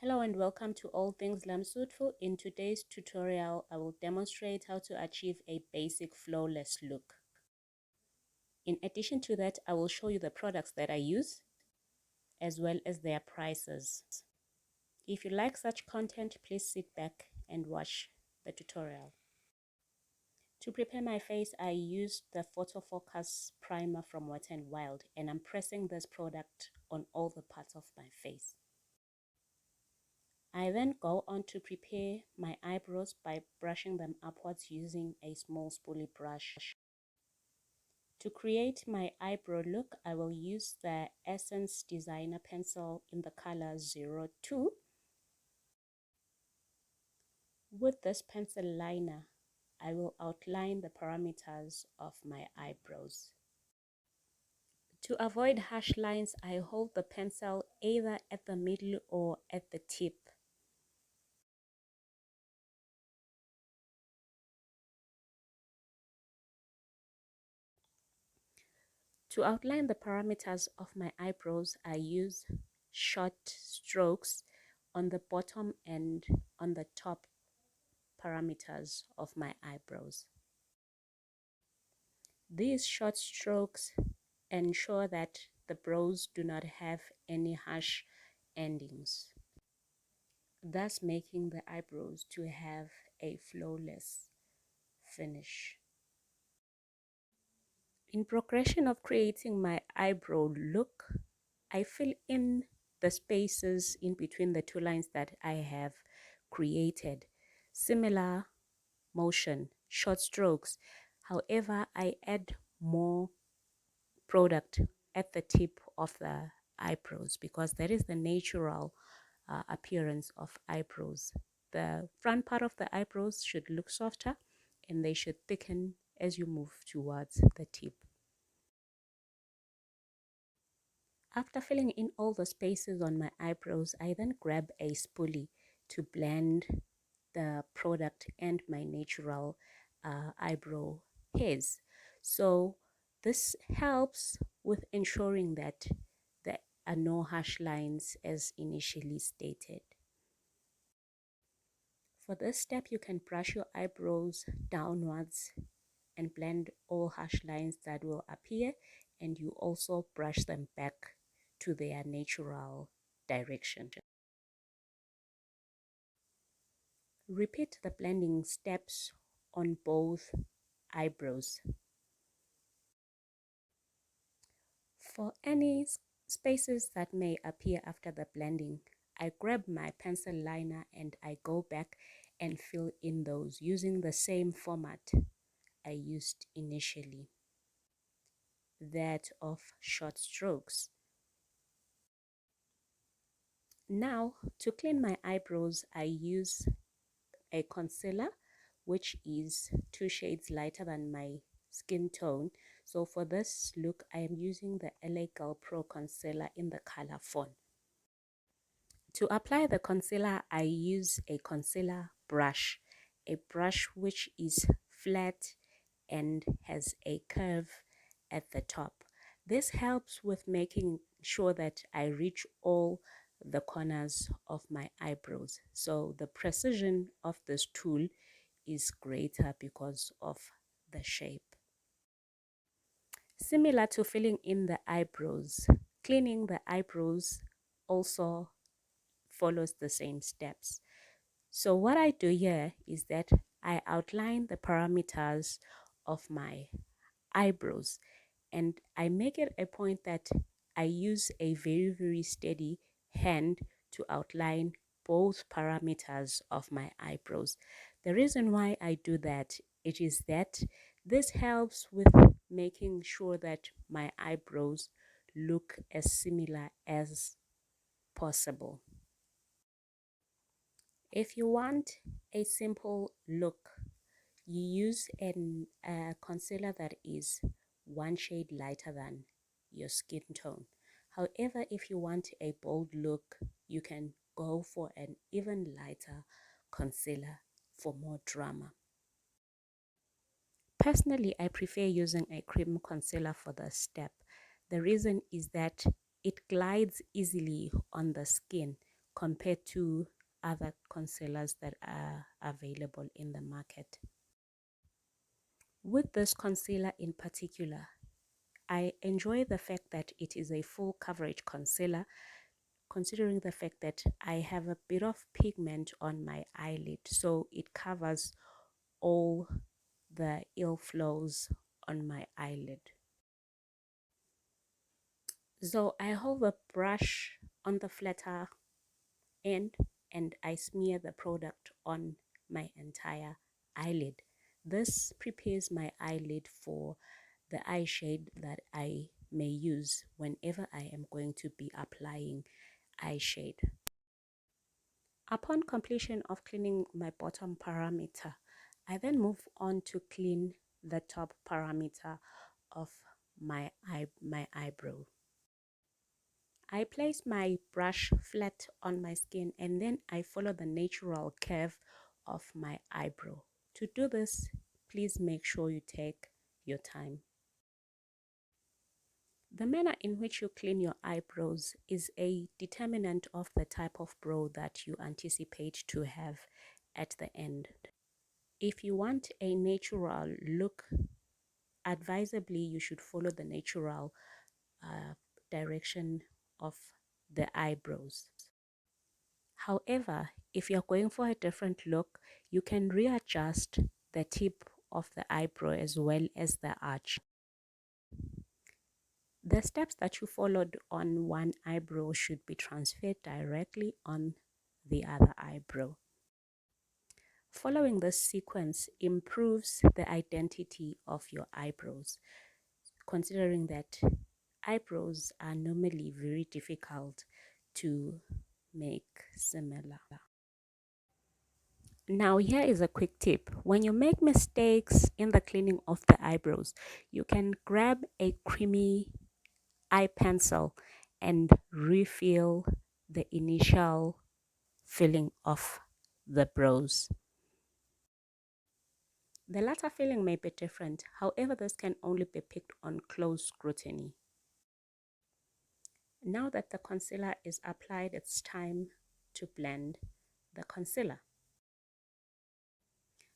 Hello and welcome to All Things Lamsuitful. In today's tutorial, I will demonstrate how to achieve a basic flawless look. In addition to that, I will show you the products that I use as well as their prices. If you like such content, please sit back and watch the tutorial. To prepare my face, I used the Photofocus primer from Wet n Wild, and I'm pressing this product on all the parts of my face. I then go on to prepare my eyebrows by brushing them upwards using a small spoolie brush. To create my eyebrow look, I will use the Essence Designer Pencil in the color 02. With this pencil liner, I will outline the parameters of my eyebrows. To avoid harsh lines, I hold the pencil either at the middle or at the tip. To outline the parameters of my eyebrows, I use short strokes on the bottom and on the top parameters of my eyebrows. These short strokes ensure that the brows do not have any harsh endings, thus making the eyebrows to have a flawless finish. In progression of creating my eyebrow look, I fill in the spaces in between the two lines that I have created. Similar motion, short strokes. However, I add more product at the tip of the eyebrows because that is the natural appearance of eyebrows. The front part of the eyebrows should look softer and they should thicken as you move towards the tip. After filling in all the spaces on my eyebrows, I then grab a spoolie to blend the product and my natural eyebrow hairs. So this helps with ensuring that there are no harsh lines as initially stated. For this step, you can brush your eyebrows downwards and blend all harsh lines that will appear, and you also brush them back to their natural direction. Repeat the blending steps on both eyebrows. For any spaces that may appear after the blending, I grab my pencil liner and I go back and fill in those using the same format I used initially, that of short strokes. Now, to clean my eyebrows, I use a concealer which is 2 shades lighter than my skin tone. So for this look, I am using the NYX Prof concealer in the color Fawn. To apply the concealer, I use a concealer brush, a brush which is flat and has a curve at the top. This helps with making sure that I reach all the corners of my eyebrows. So the precision of this tool is greater because of the shape. Similar to filling in the eyebrows, cleaning the eyebrows also follows the same steps. So what I do here is that I outline the parameters of my eyebrows, and I make it a point that I use a very steady hand to outline both parameters of my eyebrows. The reason why I do that, it is that this helps with making sure that my eyebrows look as similar as possible. If you want a simple look, you use a concealer that is 1 shade lighter than your skin tone. However, if you want a bold look, you can go for an even lighter concealer for more drama. Personally, I prefer using a cream concealer for this step. The reason is that it glides easily on the skin, compared to other concealers that are available in the market. With this concealer in particular, I enjoy the fact that it is a full coverage concealer, considering the fact that I have a bit of pigment on my eyelid, so it covers all the ill flows on my eyelid. So I hold the brush on the flatter end and I smear the product on my entire eyelid. This prepares my eyelid for the eye shade that I may use whenever I am going to be applying eye shade. Upon completion of cleaning my bottom parameter, I then move on to clean the top parameter of my eyebrow. I place my brush flat on my skin and then I follow the natural curve of my eyebrow. To do this, please make sure you take your time. The manner in which you clean your eyebrows is a determinant of the type of brow that you anticipate to have at the end. If you want a natural look, advisably you should follow the natural direction of the eyebrows. However, if you're going for a different look, you can readjust the tip of the eyebrow as well as the arch. The steps that you followed on one eyebrow should be transferred directly on the other eyebrow. Following this sequence improves the identity of your eyebrows, considering that eyebrows are normally very difficult to make similar. Now, here is a quick tip. When you make mistakes in the cleaning of the eyebrows, you can grab a creamy eye pencil and refill the initial filling of the brows. The latter filling may be different, however, this can only be picked on close scrutiny. Now that the concealer is applied, it's time to blend the concealer.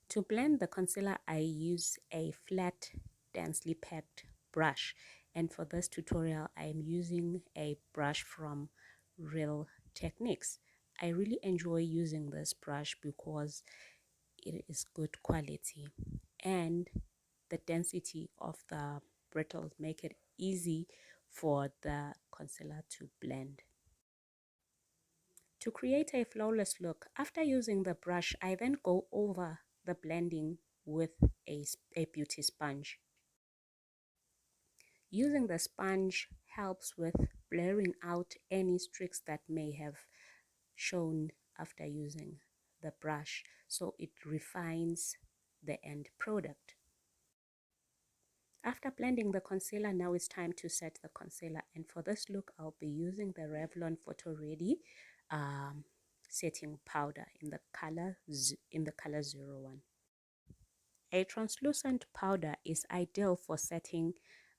To blend the concealer, I use a flat, densely packed brush. And for this tutorial, I am using a brush from Real Techniques. I really enjoy using this brush because it is good quality. And the density of the bristles make it easy for the concealer to blend. To create a flawless look, after using the brush, I then go over the blending with a beauty sponge. Using the sponge helps with blurring out any streaks that may have shown after using the brush, so it refines the end product. After blending the concealer, now it's time to set the concealer, and for this look I'll be using the Revlon Photoready setting powder in the color 01. A translucent powder is ideal for setting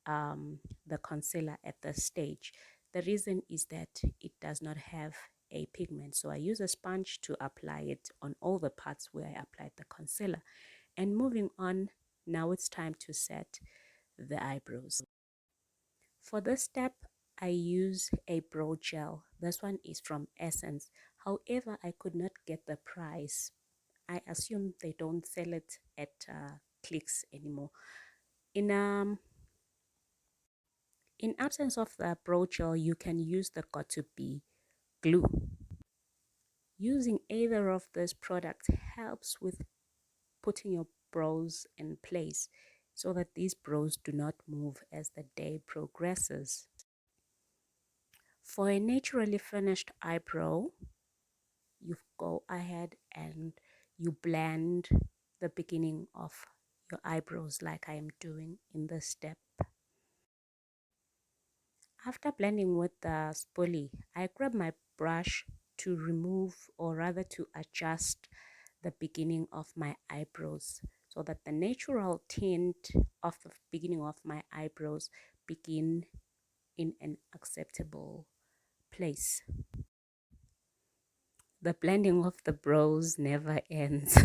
the concealer at this stage. The reason is that it does not have a pigment, so I use a sponge to apply it on all the parts where I applied the concealer. And moving on, now it's time to set the eyebrows. For this step, I use a brow gel. This one is from Essence. However, I could not get the price. I assume they don't sell it at Clicks anymore. In absence of the brow gel, you can use the got2b glue. Using either of these products helps with putting your brows in place so that these brows do not move as the day progresses. For a naturally finished eyebrow, you go ahead and you blend the beginning of your eyebrows like I am doing in this step. After blending with the spoolie, I grab my brush to remove, or rather to adjust, the beginning of my eyebrows so that the natural tint of the beginning of my eyebrows begin in an acceptable place. The blending of the brows never ends.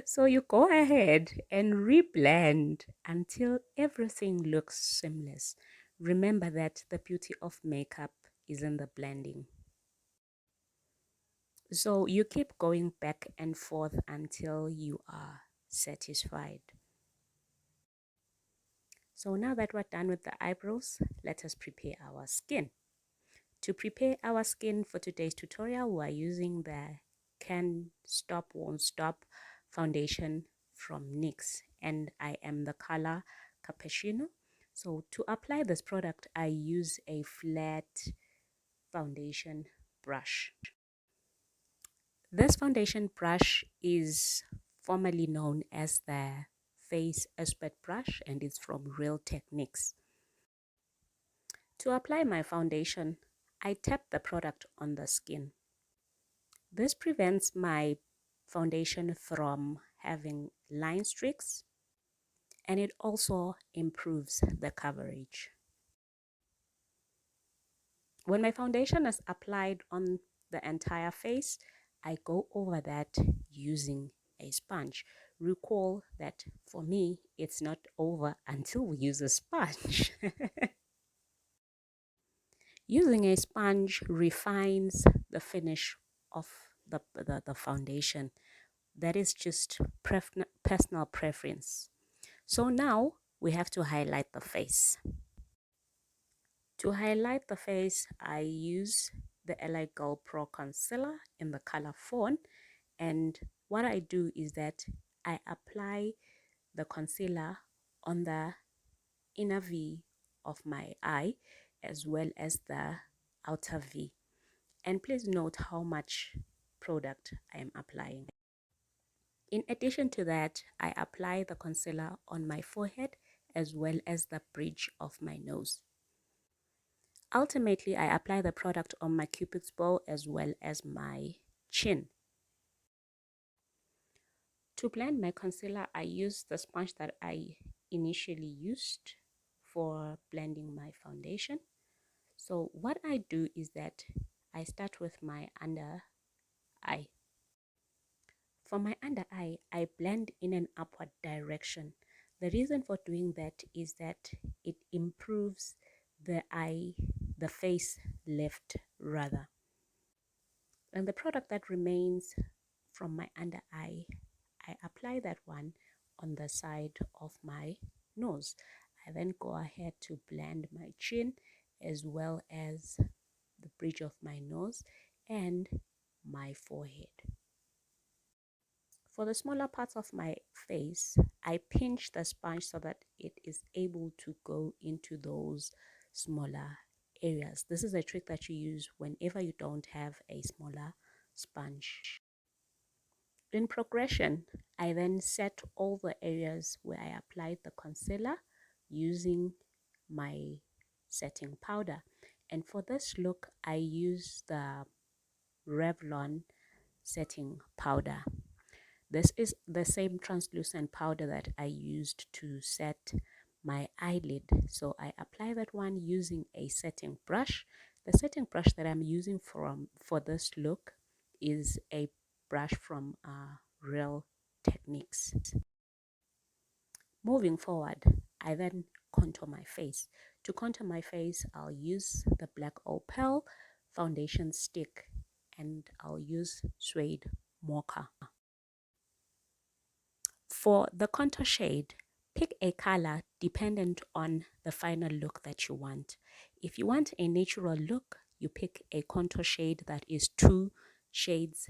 So you go ahead and reblend until everything looks seamless. Remember that the beauty of makeup is in the blending. So you keep going back and forth until you are satisfied. So now that we're done with the eyebrows, let us prepare our skin. To prepare our skin for today's tutorial, we're using the Can Stop Won't Stop foundation from NYX, and I am the color Cappuccino. So to apply this product, I use a flat foundation brush. This foundation brush is formerly known as the Face Expert brush, and it's from Real Techniques. To apply my foundation, I tap the product on the skin. This prevents my foundation from having line streaks, and it also improves the coverage. When my foundation is applied on the entire face, I go over that using a sponge. Recall that for me, it's not over until we use a sponge. Using a sponge refines the finish of the foundation. That is just personal preference. So now we have to highlight the face. To highlight the face, I use the NYX Pro Concealer in the color Fawn. And what I do is that I apply the concealer on the inner V of my eye as well as the outer V. And please note how much product I am applying. In addition to that, I apply the concealer on my forehead as well as the bridge of my nose. Ultimately, I apply the product on my cupid's bow as well as my chin. To blend my concealer, I use the sponge that I initially used for blending my foundation. So what I do is that I start with my under eye. For my under eye, I blend in an upward direction. The reason for doing that is that it improves the face lift rather. And the product that remains from my under eye, I apply that one on the side of my nose. I then go ahead to blend my chin as well as the bridge of my nose and my forehead. For the smaller parts of my face, I pinch the sponge so that it is able to go into those smaller areas. This is a trick that you use whenever you don't have a smaller sponge. In progression, I then set all the areas where I applied the concealer using my setting powder. And for this look, I use the Revlon setting powder. This is the same translucent powder that I used to set my eyelid. So I apply that one using a setting brush. The setting brush that I'm using for this look is a brush from Real Techniques. Moving forward, I then contour my face. To contour my face, I'll use the black Opal foundation stick and I'll use Suede Mocha. For the contour shade, pick a color dependent on the final look that you want. If you want a natural look, you pick a contour shade that is 2 shades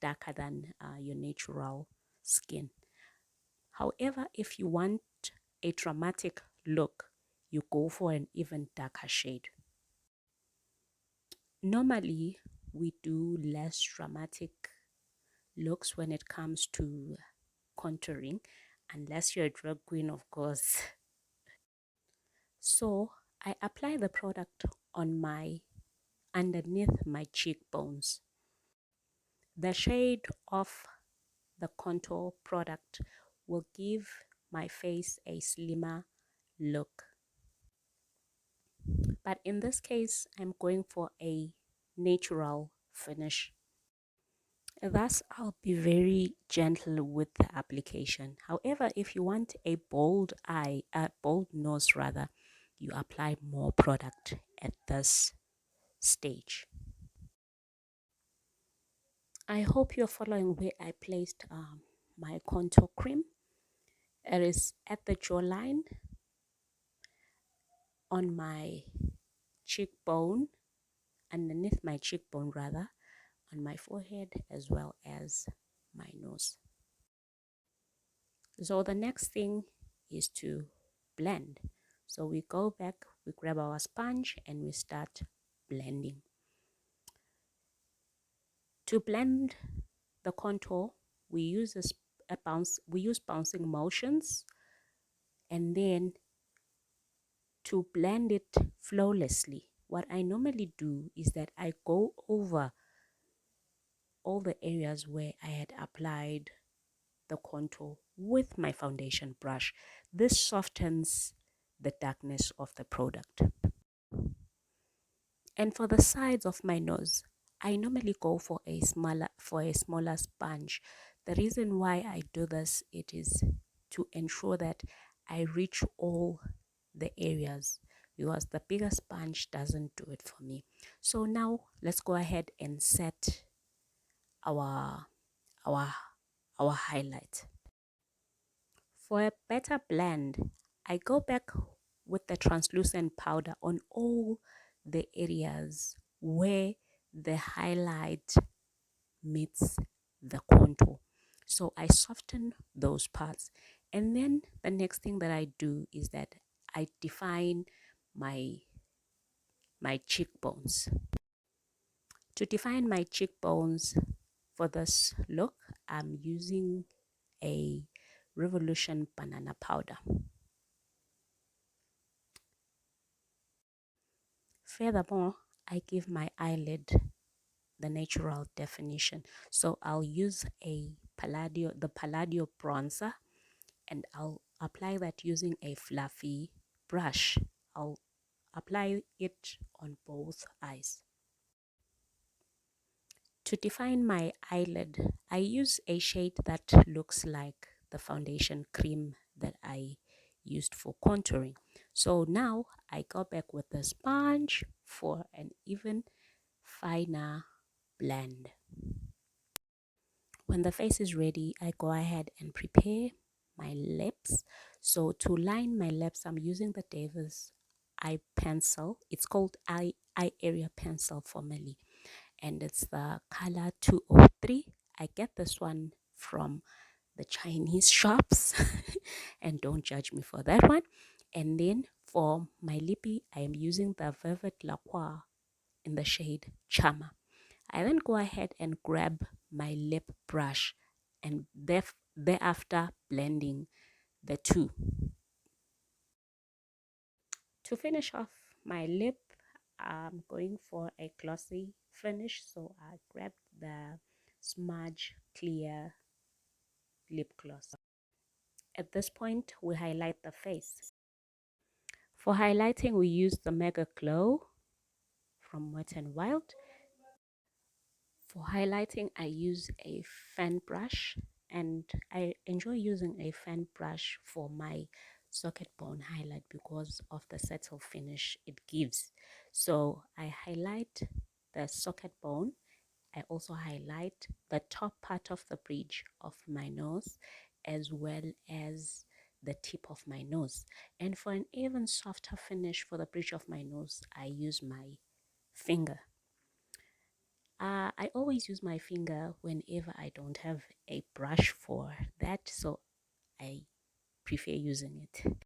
darker than your natural skin. However, if you want a dramatic look, you go for an even darker shade. Normally, we do less dramatic looks when it comes to contouring, unless you're a drag queen, of course. So I apply the product on underneath my cheekbones. The shade of the contour product will give my face a slimmer look. But in this case, I'm going for a natural finish. Thus, I'll be very gentle with the application. However, if you want a bold eye, a bold nose rather, you apply more product at this stage. I hope you're following where I placed my contour cream. It is at the jawline, on my cheekbone, underneath my cheekbone rather, on my forehead as well as my nose. So the next thing is to blend. So we go back, we grab our sponge and we start blending. To blend the contour, we use bouncing motions, and then to blend it flawlessly, what I normally do is that I go over all the areas where I had applied the contour with my foundation brush. This softens the darkness of the product. And for the sides of my nose, I normally go for a smaller sponge. The reason why I do this, it is to ensure that I reach all the areas, because the bigger sponge doesn't do it for me. So now let's go ahead and set our our our highlight. For a better blend, I go back with the translucent powder on all the areas where the highlight meets the contour. So I soften those parts. And then the next thing that I do is that I define my cheekbones. To define my cheekbones for this look, I'm using a Revolution banana powder. Furthermore, I give my eyelid the natural definition. So I'll use the Palladio bronzer, and I'll apply that using a fluffy brush. I'll apply it on both eyes. To define my eyelid, I use a shade that looks like the foundation cream that I used for contouring. So now I go back with the sponge for an even finer blend. When the face is ready, I go ahead and prepare my lips. So to line my lips, I'm using the Davis eye pencil. It's called eye area pencil formally, and it's the color 203. I get this one from the Chinese shops and don't judge me for that one. And then for my lippy, I am using the Velvet Lacquer in the shade Chamer. I then go ahead and grab my lip brush and thereafter blending the two. To finish off my lip, I'm going for a glossy finish, so I grabbed the Smudge Clear lip gloss. At this point, we highlight the face. For highlighting, we use the Megaglo from Wet n Wild. For highlighting, I use a fan brush, and I enjoy using a fan brush for my socket bone highlight because of the subtle finish it gives. So I highlight the socket bone. I also highlight the top part of the bridge of my nose as well as the tip of my nose. And for an even softer finish for the bridge of my nose, I use my finger. I always use my finger whenever I don't have a brush for that, so I prefer using it.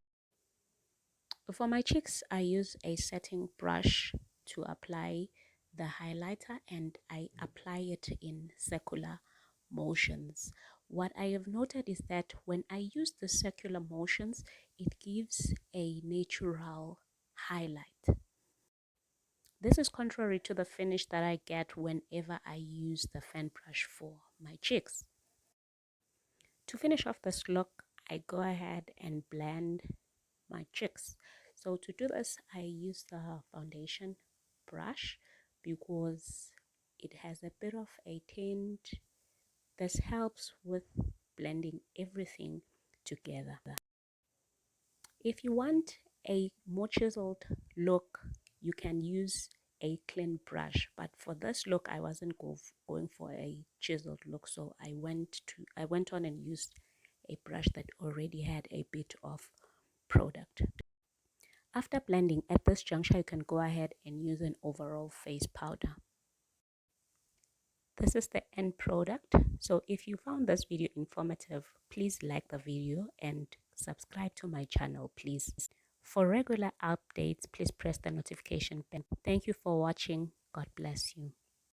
For my cheeks, I use a setting brush to apply the highlighter, and I apply it in circular motions. What I have noted is that when I use the circular motions, it gives a natural highlight. This is contrary to the finish that I get whenever I use the fan brush for my cheeks. To finish off this look, I go ahead and blend my cheeks. So to do this, I use the foundation brush because it has a bit of a tint. This helps with blending everything together. If you want a more chiseled look, you can use a clean brush, but for this look I wasn't going for a chiseled look, so I went on and used a brush that already had a bit of product. After blending, at this juncture you can go ahead and use an overall face powder. This is the end product. So if you found this video informative, please like the video and subscribe to my channel, please. For regular updates, please press the notification bell. Thank you for watching. God bless you.